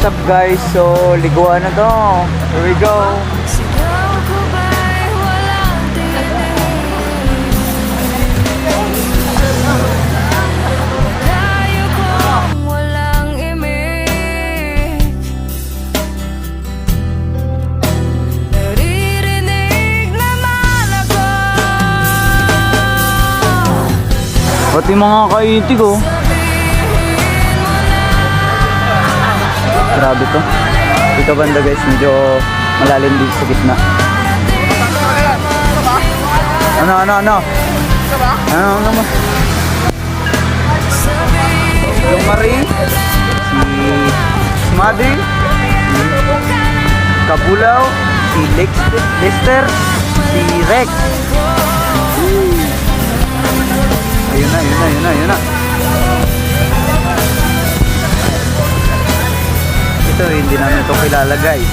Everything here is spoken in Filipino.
What's up guys? So, liguan na to. Here we go. Pati mga kaitig oh. Grabe to. Dito banda guys, medyo malalim dito sa gitna. Ano? Ano? Yung Marie, si Madri, si Kabulaw, si Lester, si Rex. Ayun na. Ito hindi namin ito kilala guys.